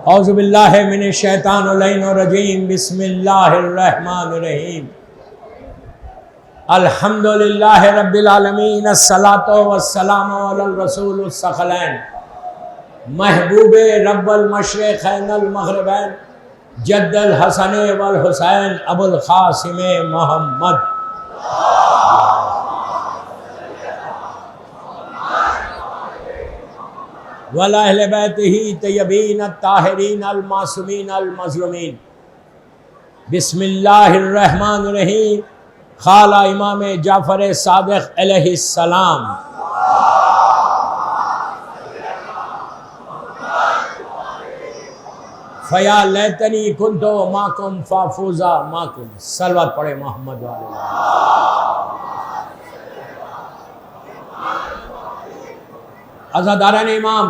औज़ुबिल्लाहि मिनश्शैतानिर्रजीम बिस्मिल्लाहिर्रहमानिर्रहीम अल्हम्दुलिल्लाहि रब्बिल आलमीन अस्सलातु वस्सलामु अलल रसूलिस सक़लैन महबूबे रब्बल मशरिक़ैनिल मग़रिबैन जद्दल हसन वल हुसैन अबुल क़ासिम मोहम्मद वल अहले बैतिही तय्यबीन अत्ताहिरीन अल मासूमीन अल मज़लूमीन बिस्मिल्लाहिर्रहमानिर्रहीम क़ाला इमाम जाफ़र सादिक़ अलैहिस्सलाम फ़या लैतनी कुन्तु माकुम फ़ाफ़ूज़ा माकुम। सलवत पढ़े मोहम्मद वाले। अज़ादारान इमाम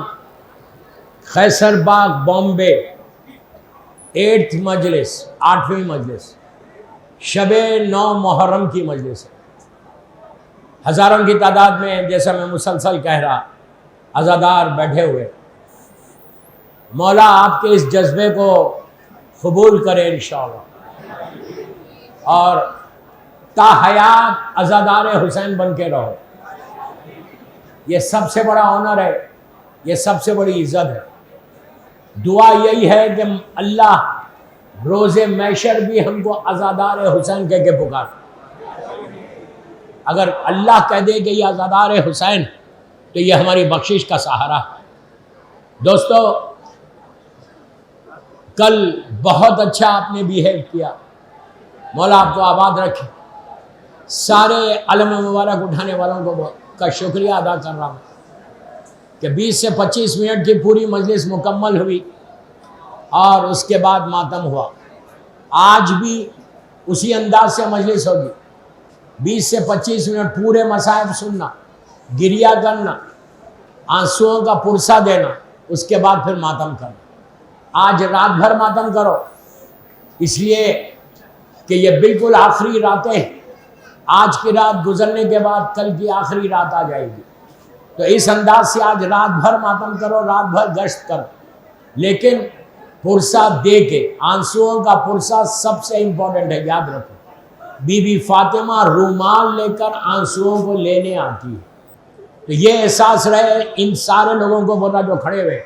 कैसरबाग बॉम्बे 8th मजलिस 8वीं मजलिस शबे 9 मुहर्रम की मजलिस है। हज़ारों की तादाद में, जैसा मैं मुसलसल कह रहा, अज़ादार बैठे हुए। मौला आपके इस जज्बे को कबूल करे इंशाअल्लाह और ताहयात अज़ादार हुसैन बन के रहो। ये सबसे बड़ा ऑनर है, ये सबसे बड़ी इज्जत है। दुआ यही है कि अल्लाह रोज़े मैशर भी हमको अज़ादार हुसैन कह के पुकार। अगर अल्लाह कह दे कि ये अज़ादार हुसैन, तो ये हमारी बख्शिश का सहारा है। दोस्तों, कल बहुत अच्छा आपने बिहेव किया, मौला आपको आबाद रखे। सारे अलम मुबारक उठाने वालों को का शुक्रिया अदा कर रहा हूँ कि 20 से 25 मिनट की पूरी मजलिस मुकम्मल हुई और उसके बाद मातम हुआ। आज भी उसी अंदाज से मजलिस होगी। 20 से 25 मिनट पूरे मसाइब सुनना, गिरिया करना, आंसुओं का पुरसा देना, उसके बाद फिर मातम करना। आज रात भर मातम करो, इसलिए कि ये बिल्कुल आखिरी रातें हैं। आज की रात गुजरने के बाद कल की आखिरी रात आ जाएगी, तो इस अंदाज से आज रात भर मातम करो, रात भर गश्त करो, लेकिन पुरसा दे के। आंसुओं का पुरसा सबसे इंपॉर्टेंट है, याद रखो। बीबी फातिमा रूमाल लेकर आंसुओं को लेने आती है। तो ये एहसास रहे इन सारे लोगों को, बोला जो खड़े हुए,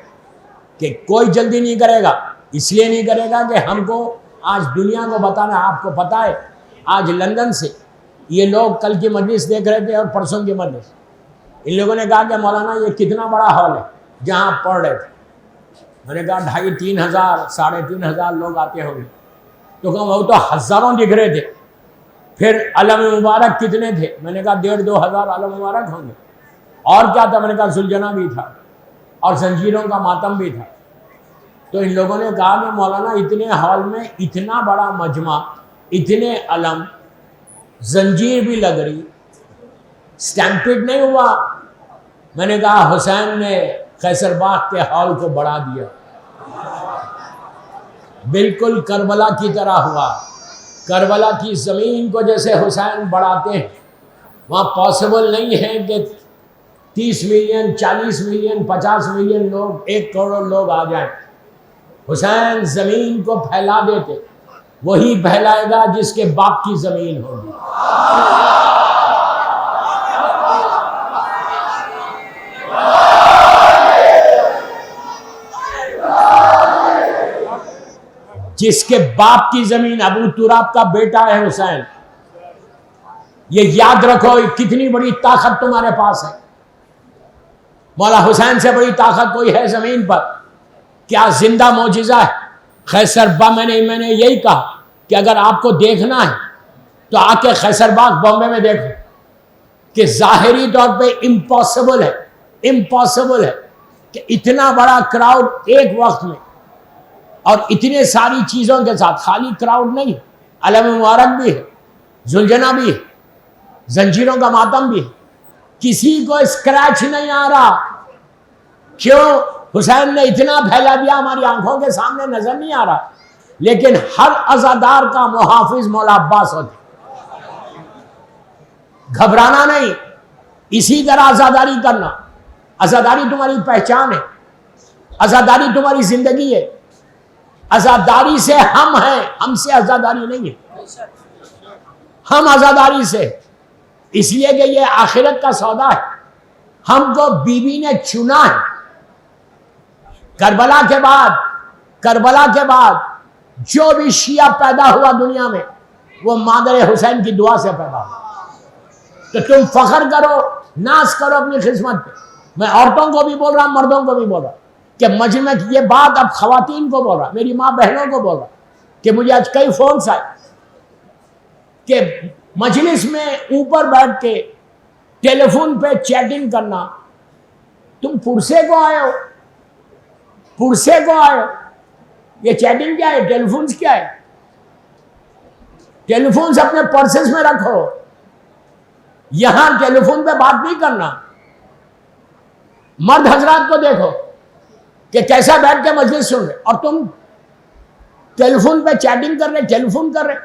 कि कोई जल्दी नहीं करेगा। इसलिए नहीं करेगा कि हमको आज दुनिया को बताना। आपको पता है, आज लंदन से ये लोग कल की मजलिस देख रहे थे और परसों की मजलिस। इन लोगों ने कहा कि मौलाना ये कितना बड़ा हॉल है जहाँ आप पढ़ रहे थे। मैंने कहा 2,500-3 हज़ार 3,500 लोग आते होंगे। तो कहा वो तो हज़ारों दिख रहे थे। फिर अलम मुबारक कितने थे? मैंने कहा 1,500-2 हज़ार अलम मुबारक होंगे। और क्या था? मैंने कहा जुलजना भी था और जंजीरों का मातम भी था। तो इन लोगों ने कहा कि मौलाना इतने हॉल में इतना बड़ा मजमा, इतने अलम, जंजीर भी लग रही, स्टैम्पिड नहीं हुआ? मैंने कहा हुसैन ने कैसरबाग के हॉल को बढ़ा दिया, बिल्कुल करबला की तरह हुआ। करबला की ज़मीन को जैसे हुसैन बढ़ाते हैं, वहाँ पॉसिबल नहीं है कि 30 मिलियन, 40 मिलियन, 50 मिलियन लोग, 1 करोड़ लोग आ जाएं। हुसैन ज़मीन को फैला देते, वही फैलाएगा जिसके बाप की ज़मीन होगी। जिसके बाप की ज़मीन, अबू तुराब का बेटा है हुसैन। ये याद रखो, कितनी बड़ी ताकत तुम्हारे पास है। मौला हुसैन से बड़ी ताकत कोई है ज़मीन पर? क्या जिंदा मौजिज़ा है। कैसरबाग, मैंने यही कहा कि अगर आपको देखना है तो आके कैसरबाग बॉम्बे में देखो कि ज़ाहिरी तौर पे इम्पॉसिबल है कि इतना बड़ा क्राउड एक वक्त में और इतने सारी चीज़ों के साथ। खाली क्राउड नहीं, अलम मुबारक भी है, जुलजना भी है, जंजीरों का मातम भी है, किसी को स्क्रैच नहीं आ रहा। क्यों? हुसैन ने इतना फैला दिया, हमारी आंखों के सामने नजर नहीं आ रहा, लेकिन हर अज़ादार का मुहाफिज मौला अब्बास होते। घबराना नहीं, इसी तरह आज़ादारी करना। आज़ादारी तुम्हारी पहचान है, आज़ादारी तुम्हारी जिंदगी है। आजादारी से हम हैं, हमसे आजादारी नहीं है, हम आजादारी से। इसलिए कि ये आखिरत का सौदा है। हमको बीबी ने चुना है। करबला के बाद जो भी शिया पैदा हुआ दुनिया में, वो मादर हुसैन की दुआ से पैदा हुआ। तो तुम फख्र करो, नाज करो अपनी किस्मत पे। मैं औरतों को भी बोल रहा, मर्दों को भी बोल रहा कि मजलिस में ये बात अब खवातीन को बोल रहा, मेरी माँ बहनों को बोल रहा कि मुझे आज कई फोन आए कि मजलिस में ऊपर बैठ के टेलीफोन पे चैटिंग करना, तुम पुरसे को आए हो, पुरसे को आए हो। ये चैटिंग क्या है? टेलीफोन क्या है? टेलीफोन अपने पर्सेस में रखो, यहां टेलीफोन पे बात नहीं करना। मर्द हजरात को देखो कि कैसा बैठ के मजलिस सुन रहे, और तुम टेलीफोन पे चैटिंग कर रहे, टेलीफोन कर रहे।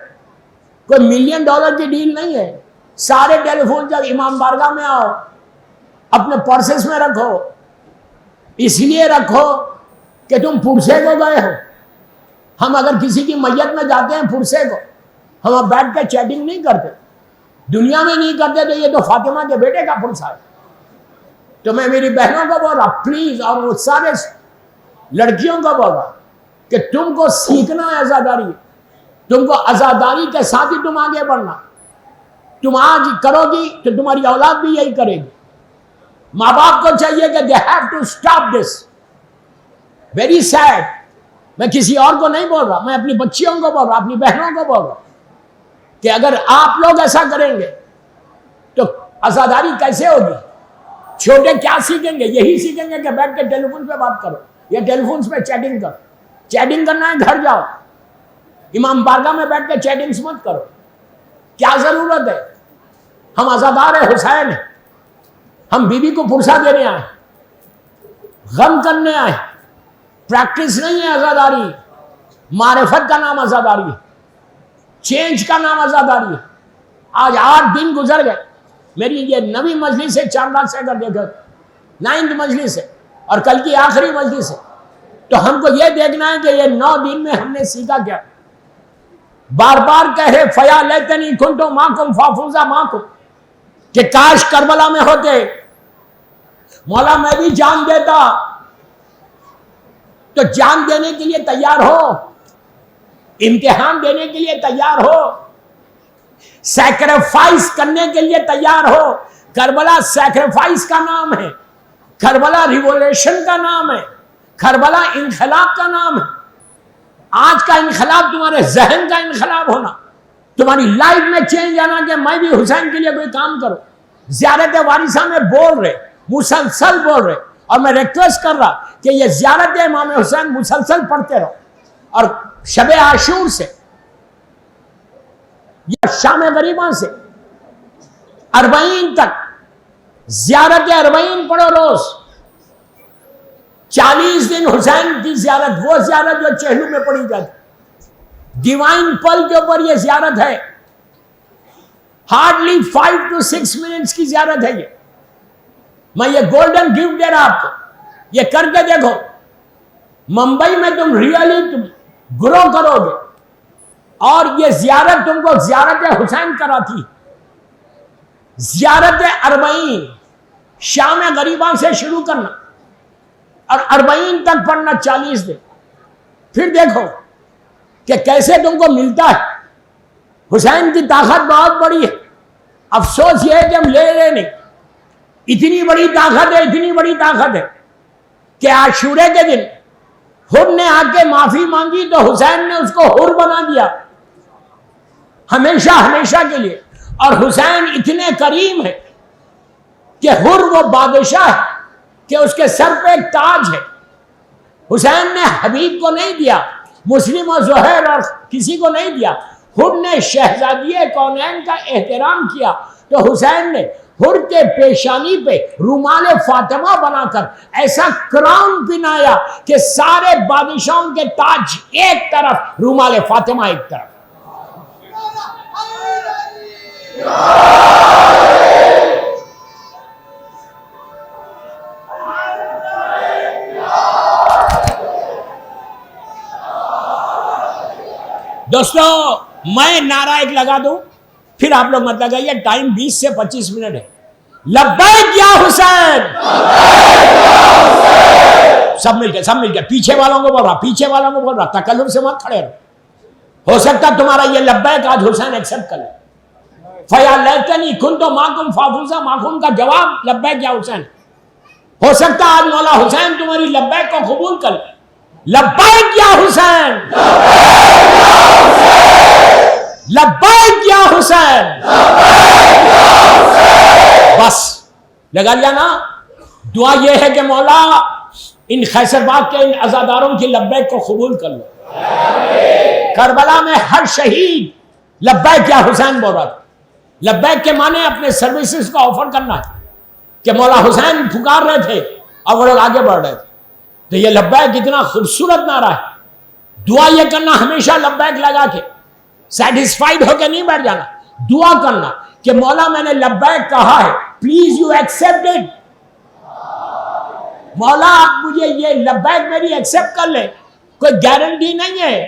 कोई $1 मिलियन की डील नहीं है। सारे टेलीफोन जब इमाम बारगाह में आओ, अपने पर्सेस में रखो। इसलिए रखो कि तुम पुरसे को गए हो। हम अगर किसी की मैयत में जाते हैं पुरसे को, हम बैठ के चैटिंग नहीं करते, दुनिया में नहीं करते। तो ये तो फातिमा के बेटे का पुरसा है। तो मैं मेरी बहनों को बोल रहा प्लीज, और वो सारे लड़कियों को बोल रहा कि तुमको सीखना है आजादारी। तुमको आजादारी के साथ ही तुम आगे बढ़ना। तुम आज करोगी तो तुम्हारी औलाद भी यही करेगी। माँ बाप को चाहिए कि they have to stop this. Very sad. मैं किसी और को नहीं बोल रहा, मैं अपनी बच्चियों को बोल रहा, अपनी बहनों को बोल रहा कि अगर आप लोग ऐसा करेंगे तो आजादारी कैसे होगी। छोटे क्या सीखेंगे? यही सीखेंगे कि बैठ के टेलीफोन पे बात करो या टेलीफोन पे चैटिंग करो। चैटिंग करना है घर जाओ, इमाम बारगाह में बैठ के चैटिंग मत करो। क्या जरूरत है? हम आजादार है, हुसैन है। हम बीबी को पुरसा देने आए, गम करने आए। प्रैक्टिस नहीं है आजादारी। मारिफत का नाम आजादारी है, चेंज का नाम आजादारी है। आज 8 दिन गुजर गए। मेरी ये 9वीं मजलिस है, चांदा से अगर देखो 9th मजलिस है और कल की आखिरी मजलिस है। तो हमको ये देखना है कि ये 9 दिन में हमने सीखा क्या। बार बार कह रहे फया लेतनी कुंटो माकुम फाफूजा माकुम, कि काश करबला में होते, मौला मैं भी जान देता। तो जान देने के लिए तैयार हो, इम्तिहान देने के लिए तैयार हो, सैक्रिफाइस करने के लिए तैयार हो। करबला सैक्रिफाइस का नाम है, करबला रिवोल्यूशन का नाम है, करबला इनकलाब का नाम है। आज का इनकलाब तुम्हारे जहन का इनकलाब होना, तुम्हारी लाइफ में चेंज आना कि मैं भी हुसैन के लिए कोई काम करूं। ज़ियारत वारिसा में बोल रहे, मुसलसल बोल रहे, और मैं रिक्वेस्ट कर रहा कि ये ज़ियारत इमाम हुसैन मुसलसल पढ़ते रहो। और शब आशूर से या शाम गरीबा से अरबईन तक ज़ियारत अरबईन पढ़ो रोज। 40 दिन हुसैन की ज़ियारत, वो ज़ियारत जो चेहलू में पढ़ी जाती। डिवाइन पल के ऊपर ये ज़ियारत है। हार्डली 5 to 6 मिनट्स की ज़ियारत है ये। मैं ये गोल्डन गिफ्ट दे रहा आपको, ये करके देखो। मुंबई में तुम रियली तुम ग्रो करोगे। और ये ज़ियारत तुमको ज़ियारत हुसैन कराती। ज़ियारत अरबईन शाम गरीबा से शुरू करना और अरबईन तक पढ़ना 40 दिन। फिर देखो कि कैसे तुमको मिलता है। हुसैन की ताकत बहुत बड़ी है। अफसोस यह है कि हम ले रहे नहीं। इतनी बड़ी ताकत है, इतनी बड़ी ताकत है कि आशूरे के दिन हुर ने आके माफी मांगी तो हुसैन ने उसको हुर बना दिया हमेशा हमेशा के लिए। और हुसैन इतने करीम है कि हुर वो बादशाह है कि उसके सर पे एक ताज है। हुसैन ने हबीब को नहीं दिया, मुस्लिम और ज़ुहैर और किसी को नहीं दिया। हुर ने शहजादी कौनैन का एहतराम किया तो हुसैन ने हुर के पेशानी पे रुमाल फातिमा बनाकर ऐसा क्राउन पिनाया कि सारे बादशाहों के ताज एक तरफ, रुमाल फातिमा एक तरफ। दोस्तों मैं नारा एक लगा दूं, फिर आप लोग मत लगाइए, टाइम 20 से 25 मिनट है। लब्बैक या हुसैन, सब मिलकर पीछे वालों को बोल रहा, पीछे वालों को बोल रहा, तकल्लुफ से मत खड़े रहो। हो सकता तुम्हारा ये लब्बैक आज हुसैन एक्सेप्ट कर ले। फया लैतनी कुंतु माकुम फाफूजा, माकुम का जवाब लब्बैक या हुसैन। हो सकता आज मौला हुसैन तुम्हारी लब्बैक को कबूल कर ले। लब्बैक या हुसैन, लब्बैक या हुसैन, बस लगा लिया ना। दुआ यह है कि मौला इन खैसरबाग के इन अजादारों की लब्बैक को कबूल कर लो। करबला में हर शहीद लब्बैक या हुसैन बोल रहा था। लब्बैक के माने अपने सर्विसेज का ऑफर करना है कि मौला हुसैन पुकार रहे थे और वो लोग आगे बढ़ रहे थे। तो ये लब्बैक इतना खूबसूरत नारा है। दुआ ये करना हमेशा लब्बैक लगा के, सेटिस्फाइड होकर नहीं बैठ जाना। दुआ करना कि मौला मैंने लब्बैक कहा है, प्लीज यू एक्सेप्ट इट। मौला आप मुझे ये लब्बैक मेरी एक्सेप्ट कर ले। कोई गारंटी नहीं है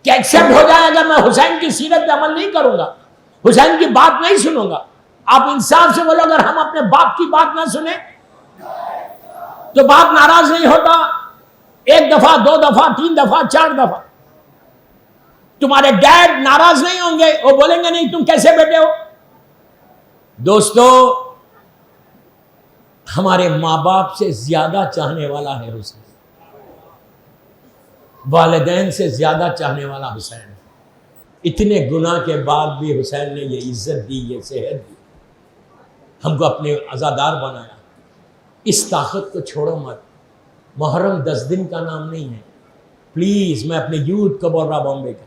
कि एक्सेप्ट हो जाए अगर मैं हुसैन की सीरत पे अमल नहीं करूंगा, हुसैन की बात नहीं सुनूंगा। आप इंसाफ से बोलो, अगर हम अपने बाप की बात ना सुने तो बाप नाराज नहीं होता। एक दफा, दो दफा, तीन दफा, चार दफा तुम्हारे डैड नाराज नहीं होंगे, वो बोलेंगे नहीं तुम कैसे बैठे हो। दोस्तों हमारे माँ बाप से ज्यादा चाहने वाला है हुसैन, वालिदैन से ज्यादा चाहने वाला हुसैन। इतने गुनाह के बाद भी हुसैन ने ये इज्जत दी, ये सेहत दी, हमको अपने अज़ादार बनाया। इस ताकत को छोड़ो मत। मुहर्रम 10 दिन का नाम नहीं है। प्लीज़ मैं अपने यूथ को बोल रहा बॉम्बे का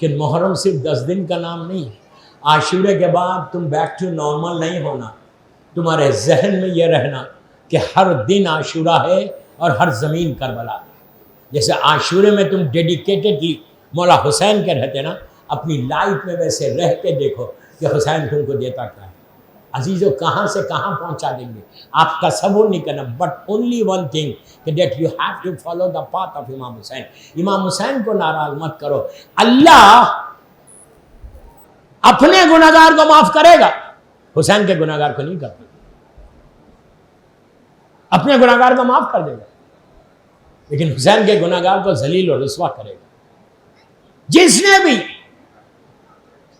कि मुहर्रम सिर्फ 10 दिन का नाम नहीं है। आशूरे के बाद तुम बैक टू नॉर्मल नहीं होना। तुम्हारे जहन में यह रहना कि हर दिन आशूरा है और हर ज़मीन करबला है। जैसे आशूरे में तुम डेडिकेटेडली मौला हुसैन के रहते ना, अपनी लाइफ में वैसे रह के देखो कि हुसैन तुमको देता क्या है। अजीज़ों कहाँ से कहाँ पहुँचा देंगे आप तसव्वुर नहीं करना। बट ओनली वन थिंग कि that you have to follow the path of इमाम हुसैन। इमाम हुसैन को नाराज मत करो। अल्लाह अपने गुनाहगार को माफ करेगा, हुसैन के गुनाहगार को नहीं करता। अपने गुनाहगार को माफ कर देगा लेकिन हुसैन के गुनाहगार को जलील और रुस्वा करेगा। जिसने भी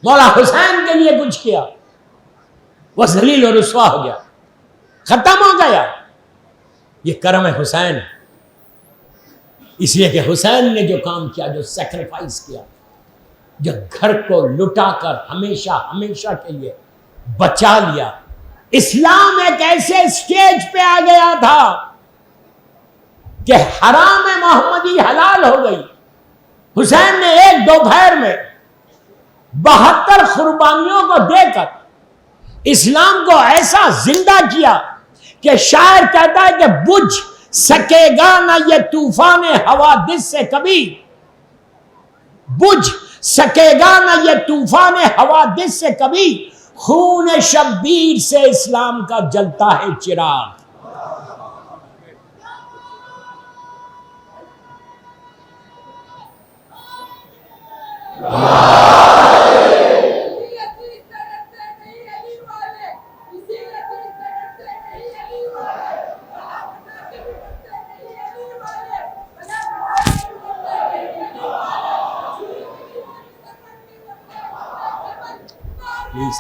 मौला हुसैन के लिए कुछ किया वह जलील और रुस्वा हो गया, खत्म हो गया। ये करम है हुसैन। इसलिए कि हुसैन ने जो काम किया, जो सेक्रीफाइस किया, जो घर को लुटाकर हमेशा हमेशा के लिए बचा लिया। इस्लाम एक ऐसे स्टेज पे आ गया था कि हराम मोहम्मदी हलाल हो गई। हुसैन ने एक दोपहर में 72 कुर्बानियों को देकर इस्लाम को ऐसा जिंदा किया कि शायर कहता है कि बुझ सकेगा ना ये तूफान हवादिस से कभी, बुझ सकेगा ना ये तूफान हवादिस से कभी, खून शब्बीर से इस्लाम का जलता है चिराग।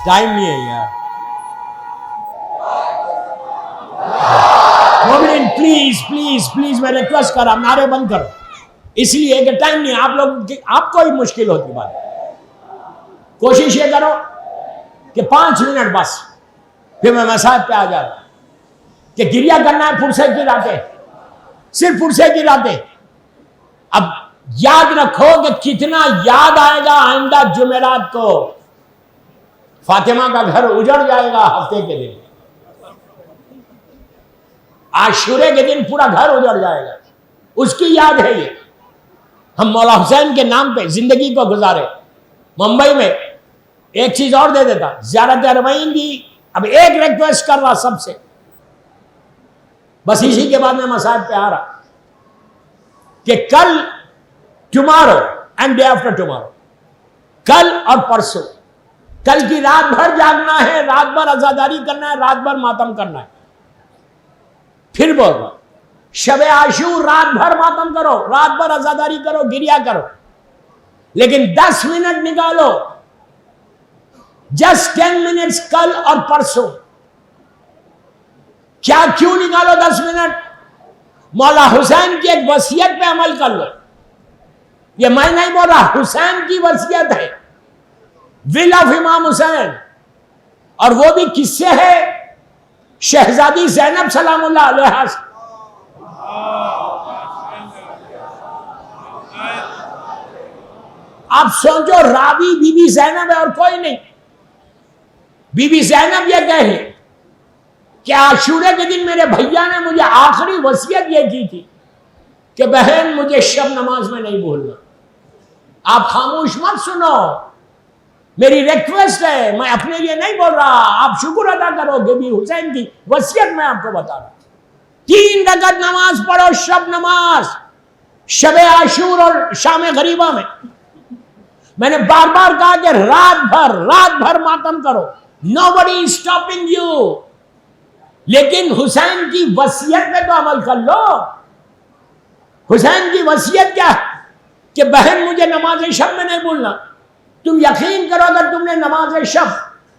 टाइम नहीं है यार। मोमिन प्लीज प्लीज प्लीज मैं रिक्वेस्ट कर रहा हूं, नारे बंद करो। इसलिए कि टाइम नहीं, आप लोग आपको ही मुश्किल होती बात। कोशिश ये करो कि 5 मिनट बस, फिर मैं मसाज पे आ जाता कि गिरिया करना है फुर्सत की रातें, सिर्फ फुर्सत की रातें। अब याद रखो कि कितना याद आएगा आइंदा जुमेरात को। फातिमा का घर उजड़ जाएगा हफ्ते के दिन, आशूरे के दिन पूरा घर उजड़ जाएगा। उसकी याद है ये। हम मौला हुसैन के नाम पे जिंदगी को गुजारे। मुंबई में एक चीज और दे देता, ज़ियारत अरबईन की। अब एक रिक्वेस्ट कर रहा सबसे, बस इसी के बाद मैं मसाज पे आ रहा कि कल, tomorrow and day after tomorrow कल और परसों, कल की रात भर जागना है, रात भर अजादारी करना है, रात भर मातम करना है। फिर बोल रहा, शबे आशूर रात भर मातम करो, रात भर अजादारी करो, गिरिया करो, लेकिन 10 मिनट निकालो, जस्ट 10 मिनट्स कल और परसों। क्या क्यों निकालो 10 मिनट? मौला हुसैन की एक वसीयत पे अमल कर लो। ये मैं नहीं बोल रहा, हुसैन की वसीयत है, विल ऑफ इमाम हुसैन। और वो भी किससे है? शहजादी ज़ैनब सलामुल्लाह अलैहा। आप सोचो, रावी बीबी ज़ैनब है और कोई नहीं। बीबी ज़ैनब ये कहे कि आशूरे के दिन मेरे भैया ने मुझे आखिरी वसीयत ये की थी कि बहन मुझे शब नमाज में नहीं भूलना। आप खामोश मत सुनो, मेरी रिक्वेस्ट है, मैं अपने लिए नहीं बोल रहा, आप शुक्र अदा करो बीबी हुसैन की वसीयत मैं आपको बता रहा। 3 रकअत नमाज पढ़ो, शब नमाज, शबे आशूर और शाम गरीबा में। मैंने बार बार कहा कि रात भर मातम करो, नोबडी इज स्टॉपिंग यू, लेकिन हुसैन की वसीयत में तो अमल कर लो। हुसैन की वसीयत क्या है कि बहन मुझे नमाज शब में नहीं भूलना। तुम यकीन करो, अगर तुमने नमाज शब,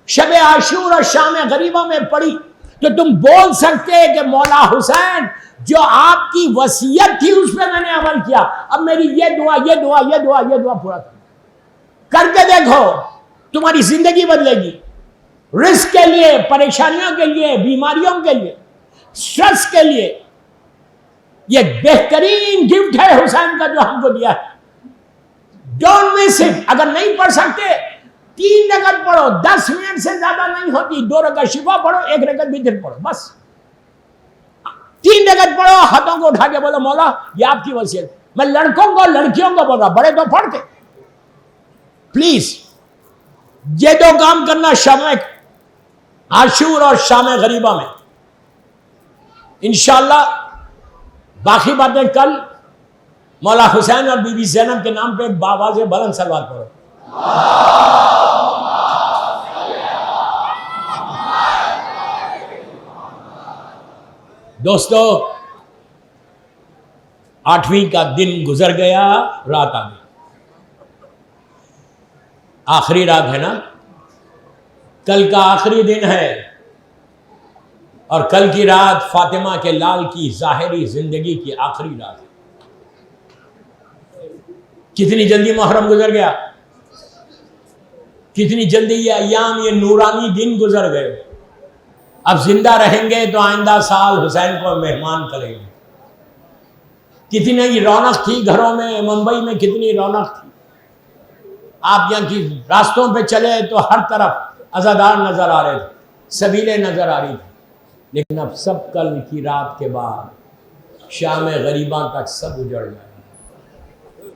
शबे आशूर और शाम गरीबा में पढ़ी तो तुम बोल सकते कि मौला हुसैन जो आपकी वसीयत थी उस पर मैंने अमल किया, अब मेरी ये दुआ पूरा करके देखो, तुम्हारी जिंदगी बदलेगी। रिस्क के लिए, परेशानियों के लिए, बीमारियों के लिए, स्ट्रेस के लिए, ये बेहतरीन गिफ्ट है हुसैन का जो हमको दिया है। Don't miss it. अगर नहीं पढ़ सकते 3 रकअत पढ़ो, 10 मिनट से ज्यादा नहीं होती। 2 रकअत शिफा पढ़ो, 1 रकअत वितर पढ़ो, बस 3 रकअत पढ़ो। हाथों को उठा के बोलो मौला ये आपकी वसीयत। मैं लड़कों को लड़कियों को बोल रहा, बड़े तो पढ़ते। प्लीज ये 2 काम करना, शब आशूर और शाम गरीबा में। इंशाअल्लाह बाकी बातें कल। मौला हुसैन और बीबी ज़ैनब के नाम पे बाबा से बुलंद सलवात पढ़ो। दोस्तों, 8वीं का दिन गुजर गया, रात आ गई। आखिरी रात है ना, कल का आखिरी दिन है, और कल की रात फातिमा के लाल की ज़ाहिरी जिंदगी की आखिरी रात है। कितनी जल्दी मुहर्रम गुजर गया, कितनी जल्दी ये अय्याम, ये नूरानी दिन गुजर गए। अब जिंदा रहेंगे तो आइंदा साल हुसैन को मेहमान करेंगे। कितनी रौनक थी घरों में, मुंबई में कितनी रौनक थी। आप यहाँ की रास्तों पे चले तो हर तरफ अज़ादार नजर आ रहे थे, सबीले नजर आ रही थी। लेकिन अब सब कल की रात के बाद शाम गरीबा तक सब उजड़ जाएगा।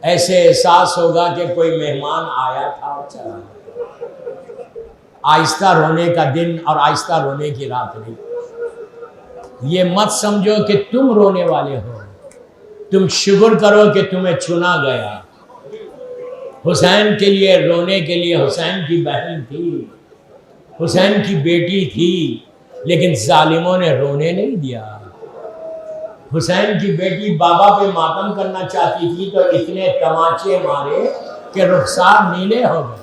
ऐसे एहसास होगा कि कोई मेहमान आया था और चला गया। आहिस्ता रोने का दिन और आहिस्ता रोने की रात नहीं। ये मत समझो कि तुम रोने वाले हो, तुम शुक्र करो कि तुम्हें चुना गया। हुसैन के लिए रोने के लिए हुसैन की बहन थी, हुसैन की बेटी थी, लेकिन जालिमों ने रोने नहीं दिया। हुसैन की बेटी बाबा पे मातम करना चाहती थी तो इतने तमाचे मारे कि रुखसार नीले हो गए।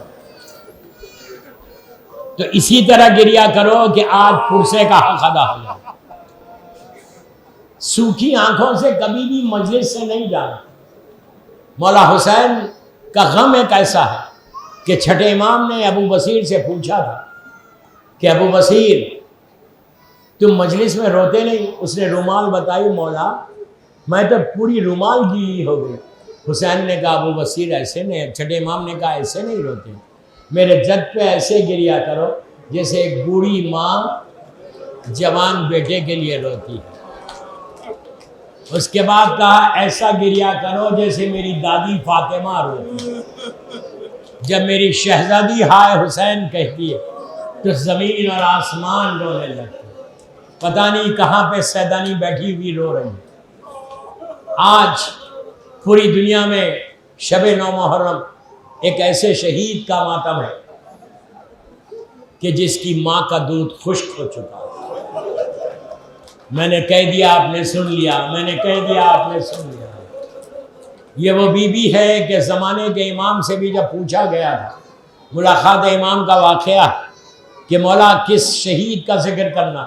तो इसी तरह गिरिया करो कि आज पुरसे का हक अदा हो जाए। सूखी आंखों से कभी भी मजलिस से नहीं जाना। मौला हुसैन का गम एक ऐसा है कि छठे इमाम ने अबू बसीर से पूछा था कि अबू बसीर तुम मजलिस में रोते नहीं? उसने रुमाल बताई, मौला मैं तो पूरी रुमाल गीली हो गई। हुसैन ने कहा अबू बसीर ऐसे नहीं, छठे इमाम ने कहा ऐसे नहीं रोते, मेरे जद पे ऐसे गिरिया करो जैसे एक बूढ़ी माँ जवान बेटे के लिए रोती है। उसके बाद कहा ऐसा गिरिया करो जैसे मेरी दादी फातिमा रोती है। जब मेरी शहजादी हाय हुसैन कहती है तो ज़मीन और आसमान रोने लगते। पता नहीं कहाँ पे सैदानी बैठी हुई रो रही है। आज पूरी दुनिया में शब 9 मुहर्रम एक ऐसे शहीद का मातम है कि जिसकी माँ का दूध खुश्क हो चुका। मैंने कह दिया आपने सुन लिया, मैंने कह दिया आपने सुन लिया। ये वो बीबी है कि ज़माने के इमाम से भी जब पूछा गया था, मुलाकात इमाम का वाक़या कि मौला किस शहीद का जिक्र करना,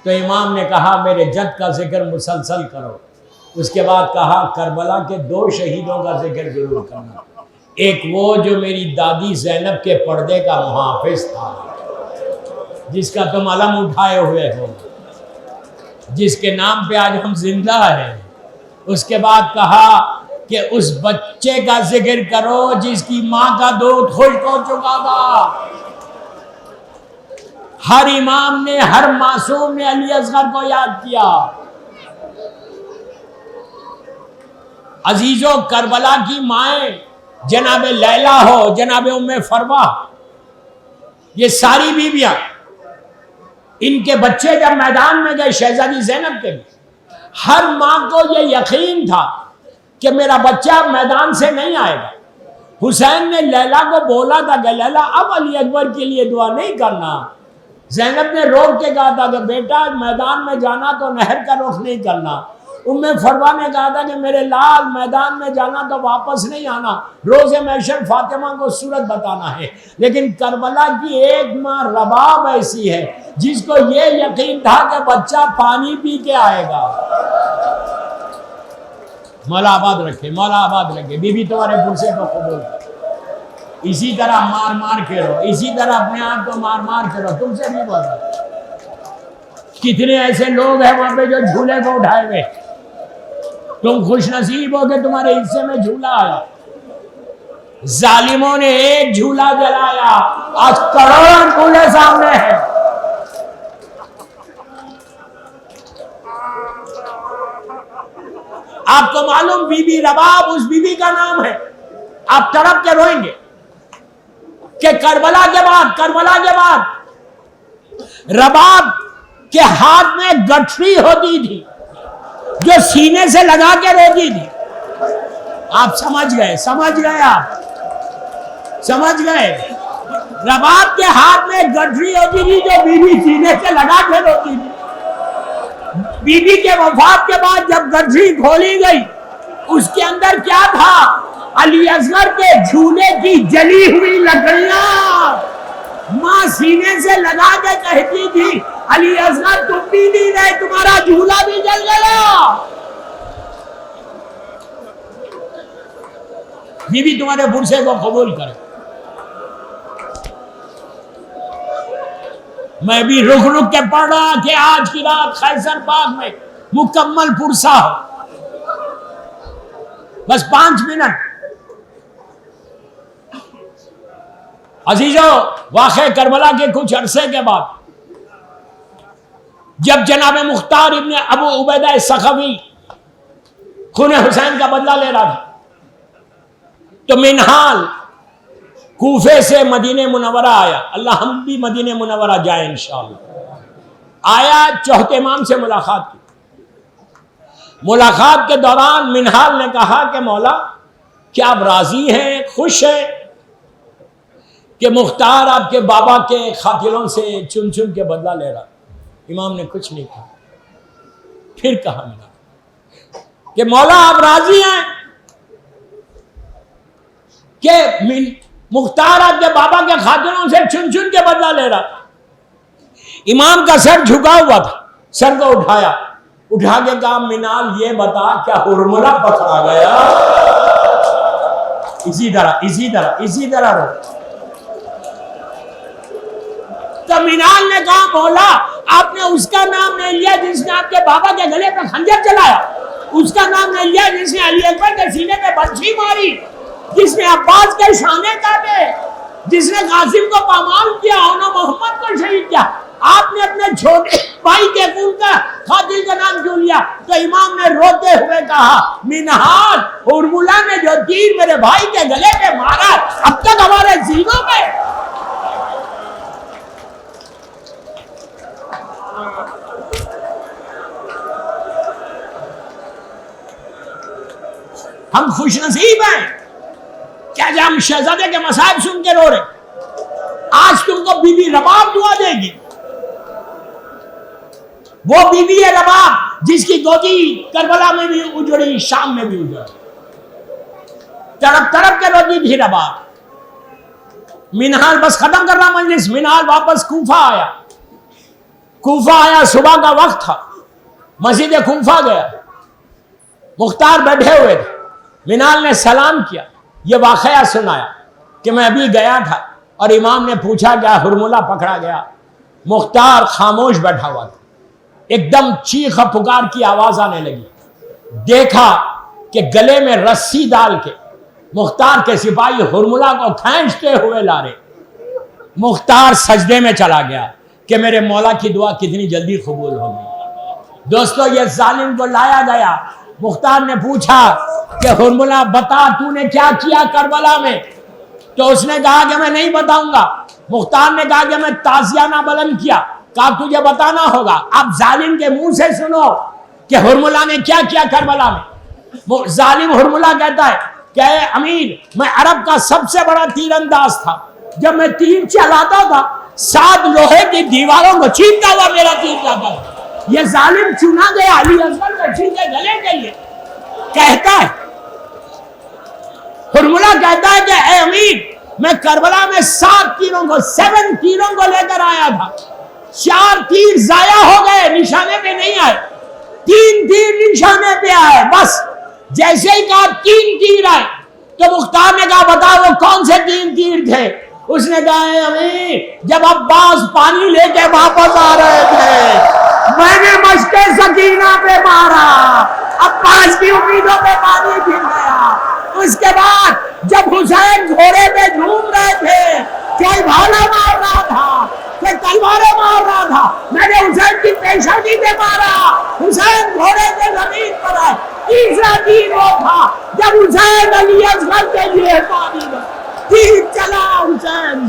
तो इमाम ने कहा मेरे जद का जिक्र मुसलसल करो। उसके बाद कहा करबला के 2 शहीदों का जिक्र जरूर करना। एक वो जो मेरी दादी ज़ैनब के पर्दे का मुहाफिज था, जिसका तुम अलम उठाए हुए हो, जिसके नाम पे आज हम जिंदा हैं। उसके बाद कहा कि उस बच्चे का जिक्र करो जिसकी माँ का दूध खुश्क हो चुका था। हर इमाम ने, हर मासूम ने अली असगर को याद किया। अजीजों, करबला की माएँ जनाब लैला हो, जनाब उम्मे फरवा, ये सारी बीबियां, इनके बच्चे जब मैदान में गए, शहजादी ज़ैनब के भी, हर माँ को ये यकीन था कि मेरा बच्चा मैदान से नहीं आएगा। हुसैन ने लैला को बोला था कि लैला अब अली अकबर के लिए दुआ नहीं करना। ज़ैनब ने रोक के कहा था कि बेटा मैदान में जाना तो नहर का रुख नहीं करना। उम्मे फरवा ने कहा था कि मेरे लाल मैदान में जाना तो वापस नहीं आना, रोज़े महशर फातिमा को सूरत बताना है। लेकिन करबला की एक माँ रबाब ऐसी है जिसको ये यकीन था कि बच्चा पानी पी के आएगा। मौला आबाद रखे, मौला आबाद रखे। बीबी तुम्हारे पुरसे को कबूल करे। इसी तरह मार मार के रहो, इसी तरह अपने आप को मार मार के रहो। तुमसे नहीं बोल रहा। कितने ऐसे लोग हैं वहां पे जो झूले को उठाए हुए। तुम खुश नसीब हो कि तुम्हारे हिस्से में झूला आया। जालिमों ने एक झूला जलाया, आज करोड़ों झूले सामने हैं। आपको मालूम बीबी रबाब उस बीबी का नाम है। आप तड़प के रोएंगे कि करबला के बाद रबाब के हाथ में गठरी होती थी जो सीने से लगा के रोती थी। आप समझ गए आप समझ गए। रबाब के हाथ में गठरी होती थी जो बीबी सीने से लगा के रोती थी। बीबी के वफात के बाद जब गठरी खोली गई, उसके अंदर क्या था? अली असगर के झूले की जली हुई लकड़ियां। मां सीने से लगा के कहती थी अली असगर तुम भी नहीं रहे, तुम्हारा झूला भी जल गया। बीबी तुम्हारे पुरसे को कबूल करे। मैं भी रुक रुक के पढ़ रहा कि आज की रात खैसर बाग में मुकम्मल पुरसा हो। बस 5 मिनट। अजीजों, वाक़े करबला के कुछ अरसे के बाद जब जनाब मुख्तार इब्न अबू उबैदा सखवी खून हुसैन का बदला ले रहा था, तो मिनहाल कूफे से मदीने मुनव्वरा आया। अल्लाह हम भी मदीने मुनव्वरा जाए इंशाअल्लाह। आया, चौथे इमाम से मुलाकात की। मुलाकात के दौरान मिनहाल ने कहा कि मौला क्या आप राजी हैं, खुश हैं कि मुख्तार आपके बाबा के खातिलों से चुन चुन के बदला ले रहा? इमाम ने कुछ नहीं कहा। फिर कहा मिला कि मौला आप राजी हैं कि मुख्तार आपके बाबा के खातिलों से चुन चुन के बदला ले रहा? इमाम का सर झुका हुआ था। सर को उठाया, उठा के कहा मिनाल ये बता क्या हुरमुला पकड़ा गया? इसी तरह रो। तो मिनाल ने कहा मौला आपने उसका नाम नहीं लिया जिसने आपके बाबा के गले पे खंजर चलाया, उसका नाम नहीं लिया जिसने अली अकबर के सीने पे बर्छी मारी, जिसने अब्बास के शाने काटे, जिसने कासिम को पामाल किया और मोहम्मद को शहीद किया। आपने अपने छोटे भाई के खून का खातिल का नाम क्यों लिया? तो इमाम ने रोते हुए कहा मिनहाल हुरमुला ने जो तीर मेरे भाई के गले पे मारा अब तक हमारे सीनों में। हम खुश नसीब हैं क्या हम शहजादे के मसाइब सुन के रो रहे? आज तुमको बीबी रबाब दुआ देगी। वो बीबी है रबाब जिसकी गोदी करबला में भी उजड़ी, शाम में भी उजड़ी, तड़प तड़प के रोती थी रबाब। मिनहाल, बस खत्म कर रहा मजलिस, मिनहाल वापस कूफा आया। कूफा आया, सुबह का वक्त था, मस्जिद कूफा गया, मुख्तार बैठे हुए थे। मिनहाल ने सलाम किया, ये वाकया सुनाया कि मैं अभी गया था और इमाम ने पूछा क्या हुरमुला पकड़ा गया। मुख्तार खामोश बैठा हुआ था, एकदम चीख पुकार की आवाज आने लगी। देखा कि गले में रस्सी डाल के मुख्तार के सिपाही हुरमुला को खींचते हुए ला रहे। मुख्तार सजदे में चला गया कि मेरे मौला की दुआ कितनी जल्दी कबूल होगी। दोस्तों, ये जालिम को लाया गया। मुख्तार ने पूछा कि हुरमुला बता तूने क्या किया करबला में? तो उसने कहा कि मैं नहीं बताऊंगा। मुख्तार ने कहा कि मैं ताजियाना बुलंद किया। कहा तुझे बताना होगा। अब जालिम के मुंह से सुनो कि हुरमुला ने क्या किया करबला में। जालिम हुरमुला कहता है कि अमीर, मैं अरब का सबसे बड़ा तीरंदाज था। जब मैं तीर चलाता था 7 लोहे की दीवारों को छीनता हुआ मेरा तीर जाता था। यह जालिम चुना गया अली असगर को छीन के गले के लिए। कहता है हुरमुला कहता है कि ए अमीर, मैं करबला में 7 तीरों को 7 तीरों को लेकर आया था। 4 तीर जाया हो गए, निशाने पे नहीं आए। 3 तीर निशाने पे आए। बस जैसे ही कहा 3 तीर आए तो मुख्तार ने कहा बता वो कौन से 3 तीर थे? उसने कहा अमीर, जब अब्बास पानी लेके वापस आ रहे थे मैंने मश्के सकीना पे मारा, अब्बास की उम्मीदों पे पानी गिर गया। उसके बाद जब हुसैन घोड़े पे घूम रहे थे, कोई भाला मार रहा था, कोई तलवारें मार रहा था, मैंने हुसैन की पेशानी पे मारा। हुसैन घोड़े पे जमीन पर है। तीसरा तीर वो था जब हुसैन अली असगर के लिए पानी में तीर चला। हुसैन